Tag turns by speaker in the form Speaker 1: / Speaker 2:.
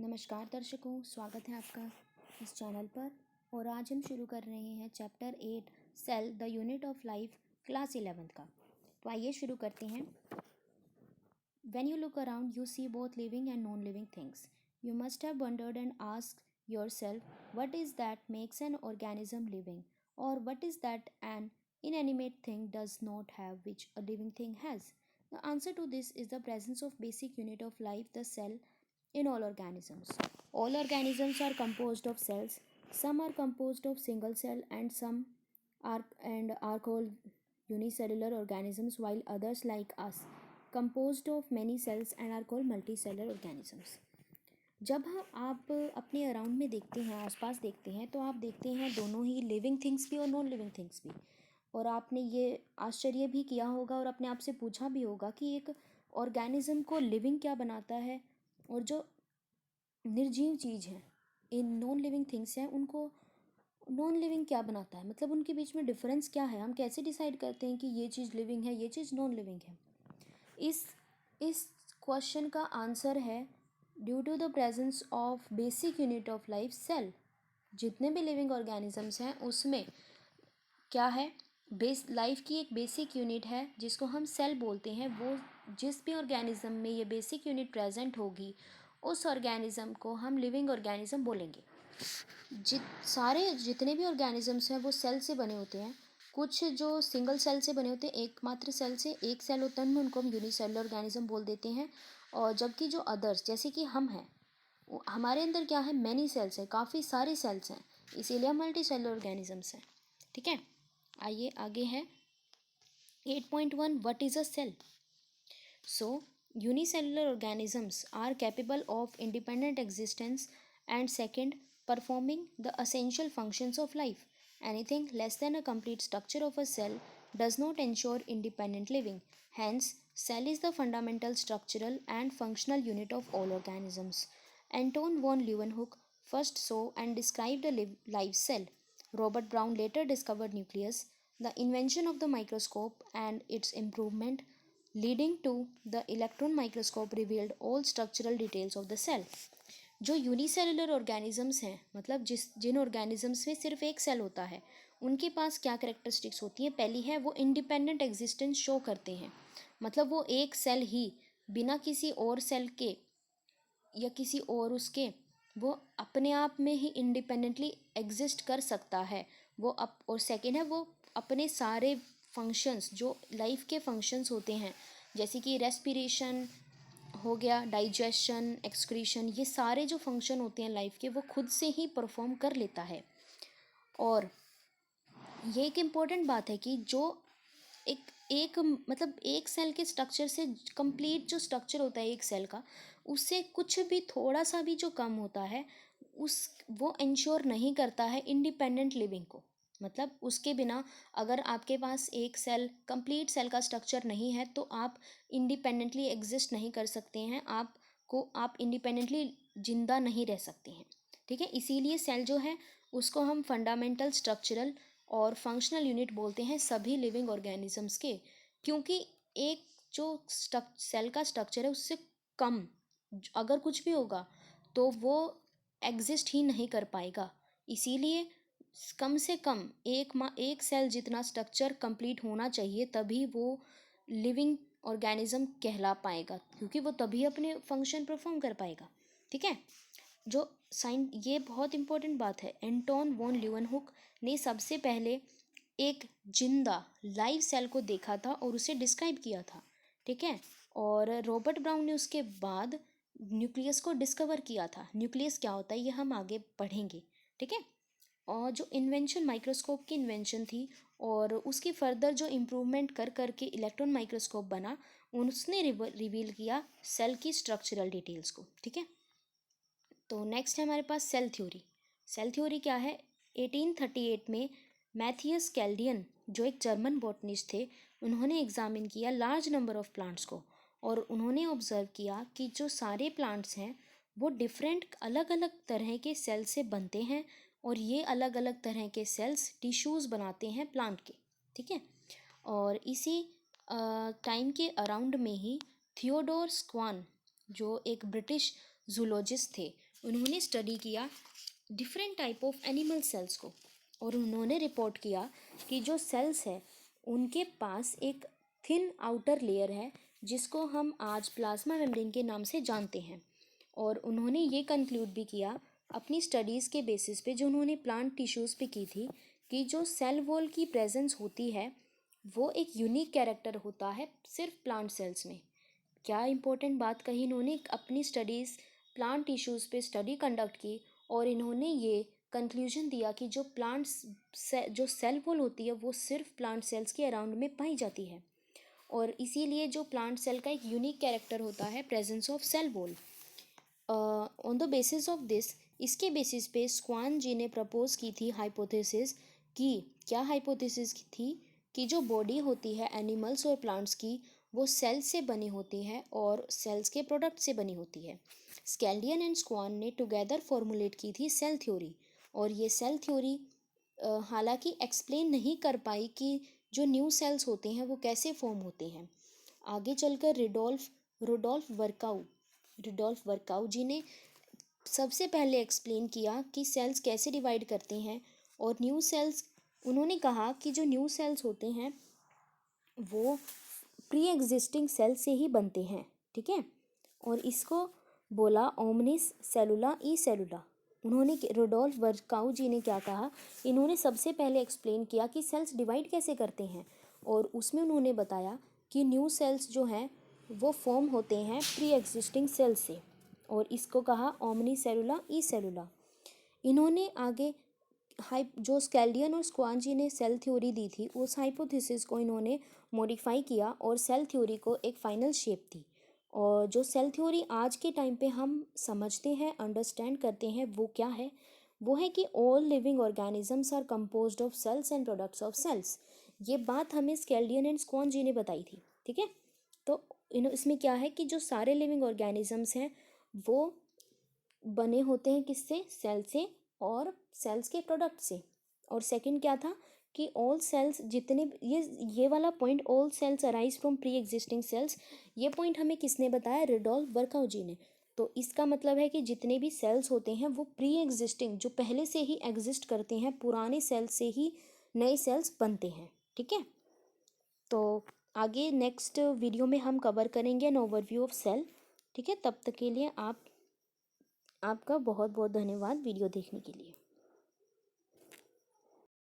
Speaker 1: नमस्कार दर्शकों, स्वागत है आपका इस चैनल पर। और आज हम शुरू कर रहे हैं chapter 8 cell the unit of life class 11 का। तो आइए शुरू करते हैं। When you look around, you see both living and non-living things. You must have wondered and asked yourself, what is that makes an organism living? Or what is that an inanimate thing does not have which a living thing has? The answer to this is the presence of basic unit of life, the cell, in all organisms. All organisms are composed of cells. Some are composed of single cell and are called unicellular organisms, while others like us composed of many cells and are called multicellular organisms. जब आप अपने around में देखते हैं, आसपास देखते हैं, तो आप देखते हैं दोनों ही लिविंग थिंग्स भी और नॉन लिविंग थिंग्स भी। और आपने ये आश्चर्य भी किया होगा और अपने आप से पूछा भी होगा कि एक ऑर्गेनिज्म को लिविंग क्या बनाता है, और जो निर्जीव चीज़ है, इन नॉन लिविंग थिंग्स हैं, उनको नॉन लिविंग क्या बनाता है। मतलब उनके बीच में डिफरेंस क्या है, हम कैसे डिसाइड करते हैं कि ये चीज़ लिविंग है, ये चीज़ नॉन लिविंग है। इस क्वेश्चन का आंसर है due to the presence of basic unit of life, cell. जितने भी लिविंग ऑर्गेनिजम्स हैं उसमें क्या है, लाइफ की एक बेसिक यूनिट है जिसको हम सेल बोलते हैं। वो जिस भी ऑर्गेनिज्म में ये बेसिक यूनिट प्रेजेंट होगी उस ऑर्गेनिज्म को हम लिविंग ऑर्गेनिज्म बोलेंगे। जितने भी ऑर्गेनिजम्स हैं वो सेल से बने होते हैं। कुछ जो सिंगल सेल से बने होते हैं, एकमात्र सेल से, एक सेल होता है उनको हम यूनिसेलुलर ऑर्गेनिज्म बोल देते हैं। और जबकि जो अदर्स जैसे कि हम हैं, हमारे अंदर क्या है, मैनी सेल्स हैं, काफ़ी सारे सेल्स हैं, इसीलिए हम मल्टी सेलुलर ऑर्गेनिजम्स हैं। ठीक है, आइए आगे है 8.1 what is a cell. So unicellular organisms are capable of independent existence, and second, performing the essential functions of life. Anything less than a complete structure of a cell does not ensure independent living. Hence, cell is the fundamental structural and functional unit of all organisms. Anton von Leeuwenhoek first saw and described a live cell. Robert Brown later discovered nucleus. The invention of the microscope and its improvement leading to the electron microscope revealed all structural details of the cell. जो unicellular organisms हैं, मतलब जिन organisms में सिर्फ एक cell होता है, उनके पास क्या करेक्टरिस्टिक्स होती हैं। पहली है, वो इंडिपेंडेंट एग्जिस्टेंस शो करते हैं। मतलब वो एक सेल ही बिना किसी और सेल के या किसी और उसके, वो अपने आप में ही इंडिपेंडेंटली एग्जिस्ट कर सकता है वो और सेकेंड है, वो अपने सारे फंक्शंस, जो लाइफ के फंक्शंस होते हैं, जैसे कि रेस्पिरेशन हो गया, डाइजेशन, एक्सक्रीशन, ये सारे जो फंक्शन होते हैं लाइफ के, वो खुद से ही परफॉर्म कर लेता है। और ये एक इम्पॉर्टेंट बात है कि जो एक मतलब एक सेल के स्ट्रक्चर से कंप्लीट जो स्ट्रक्चर होता है एक सेल का, उससे कुछ भी थोड़ा सा भी जो कम होता है वो इंश्योर नहीं करता है इंडिपेंडेंट लिविंग को। मतलब उसके बिना अगर आपके पास एक सेल, कंप्लीट सेल का स्ट्रक्चर नहीं है, तो आप इंडिपेंडेंटली एग्जिस्ट नहीं कर सकते हैं, आप इंडिपेंडेंटली जिंदा नहीं रह सकते हैं। ठीक है, इसीलिए सेल जो है उसको हम फंडामेंटल, स्ट्रक्चरल और फंक्शनल यूनिट बोलते हैं सभी लिविंग ऑर्गेनिजम्स के। क्योंकि एक जो सेल का स्ट्रक्चर है उससे कम अगर कुछ भी होगा तो वो एग्जिस्ट ही नहीं कर पाएगा। इसीलिए कम से कम एक सेल जितना स्ट्रक्चर कंप्लीट होना चाहिए, तभी वो लिविंग ऑर्गेनिज्म कहला पाएगा, क्योंकि वो तभी अपने फंक्शन परफॉर्म कर पाएगा। ठीक है, ये बहुत इंपॉर्टेंट बात है। एंटोन वॉन ल्यूवेनहुक ने सबसे पहले एक जिंदा लाइव सेल को देखा था और उसे डिस्क्राइब किया था। ठीक है, और रॉबर्ट ब्राउन ने उसके बाद न्यूक्लियस को डिस्कवर किया था। न्यूक्लियस क्या होता है ये हम आगे पढ़ेंगे। ठीक है, और जो इन्वेंशन, माइक्रोस्कोप की इन्वेंशन थी, और उसकी फर्दर जो इम्प्रूवमेंट कर करके इलेक्ट्रॉन माइक्रोस्कोप बना, उसने रिवील किया सेल की स्ट्रक्चरल डिटेल्स को। ठीक है, तो नेक्स्ट है हमारे पास सेल थ्योरी। सेल थ्योरी क्या है, 1838 में मैथियस कैल्डियन, जो एक जर्मन बॉटनिस्ट थे, उन्होंने एग्जामिन किया लार्ज नंबर ऑफ प्लांट्स को, और उन्होंने ऑब्जर्व किया कि जो सारे प्लांट्स हैं वो डिफरेंट अलग अलग तरह के सेल से बनते हैं, और ये अलग अलग तरह के सेल्स टिश्यूज़ बनाते हैं प्लांट के। ठीक है, और इसी टाइम के अराउंड में ही थियोडोर स्क्वान, जो एक ब्रिटिश जूलॉजिस्ट थे, उन्होंने स्टडी किया different type of animal cells को, और उन्होंने रिपोर्ट किया कि जो सेल्स है उनके पास एक थिन आउटर लेयर है जिसको हम आज प्लाज्मा मेम्ब्रेन के नाम से जानते हैं। और उन्होंने ये कंक्लूड भी किया अपनी स्टडीज़ के बेसिस पे जो उन्होंने प्लांट टिश्यूज़ पे की थी कि जो सेल वॉल की प्रेजेंस होती है वो एक यूनिक कैरेक्टर होता है सिर्फ प्लांट सेल्स में। क्या इम्पोर्टेंट बात कही इन्होंने, अपनी स्टडीज़ प्लांट टिश्यूज़ पे स्टडी कंडक्ट की और इन्होंने ये कंक्लूजन दिया कि जो जो सेल वॉल होती है वो सिर्फ प्लांट सेल्स के अराउंड में पाई जाती है, और इसीलिए जो प्लांट सेल का एक यूनिक कैरेक्टर होता है presence of cell wall. On the basis of this, इसके बेसिस पे स्क्वान जी ने प्रपोज की थी हाइपोथेसिस कि, क्या हाइपोथेसिस थी कि जो बॉडी होती है एनिमल्स और प्लांट्स की वो सेल्स से बनी होती है और सेल्स के प्रोडक्ट से बनी होती है। स्केल्डियन एंड स्क्वान ने टुगेदर फॉर्मुलेट की थी सेल थ्योरी, और ये सेल थ्योरी हालांकि एक्सप्लेन नहीं कर पाई कि जो न्यू सेल्स होते हैं वो कैसे फॉर्म होते हैं। आगे चलकर रुडोल्फ वर्काउ जी ने सबसे पहले एक्सप्लेन किया कि सेल्स कैसे डिवाइड करते हैं, और न्यू सेल्स, उन्होंने कहा कि जो न्यू सेल्स होते हैं वो प्री एग्जिस्टिंग सेल से ही बनते हैं, ठीक है। और इसको बोला ओमनिस सेलुला ई सेलुला। उन्होंने रुडोल्फ वर्काउ जी ने क्या कहा, इन्होंने सबसे पहले एक्सप्लेन किया कि सेल्स डिवाइड कैसे करते हैं, और उसमें उन्होंने बताया कि न्यू सेल्स जो हैं वो फॉर्म होते हैं प्री एग्जिस्टिंग सेल से, और इसको कहा ओमनी सेलुला ई सेलुला। इन्होंने आगे जो स्केल्डियन और स्क्वान जी ने सेल थ्योरी दी थी उस हाइपोथेसिस को इन्होंने मॉडिफाई किया और सेल थ्योरी को एक फाइनल शेप दी। और जो सेल थ्योरी आज के टाइम पे हम समझते हैं, अंडरस्टैंड करते हैं, वो क्या है, वो है कि all living organisms are composed of cells and products of cells. ये बात हमें स्केल्डियन एंड स्क्वान जी ने बताई थी, ठीक है। तो इसमें क्या है कि जो सारे लिविंग ऑर्गेनिजम्स हैं वो बने होते हैं किससे, सेल से और सेल्स के प्रोडक्ट से। और सेकंड क्या था कि ऑल सेल्स जितने, ये वाला point all cells arise from pre existing cells, ये पॉइंट हमें किसने बताया, रुडोल्फ वर्काउ जी ने। तो इसका मतलब है कि जितने भी सेल्स होते हैं वो प्री एग्जिस्टिंग, जो पहले से ही एग्जिस्ट करते हैं, पुराने सेल्स से ही नए सेल्स बनते हैं, ठीक है। तो आगे नेक्स्ट वीडियो में हम कवर करेंगे एन ओवरव्यू ऑफ सेल, ठीक है। तब तक के लिए आपका बहुत बहुत धन्यवाद वीडियो देखने के लिए।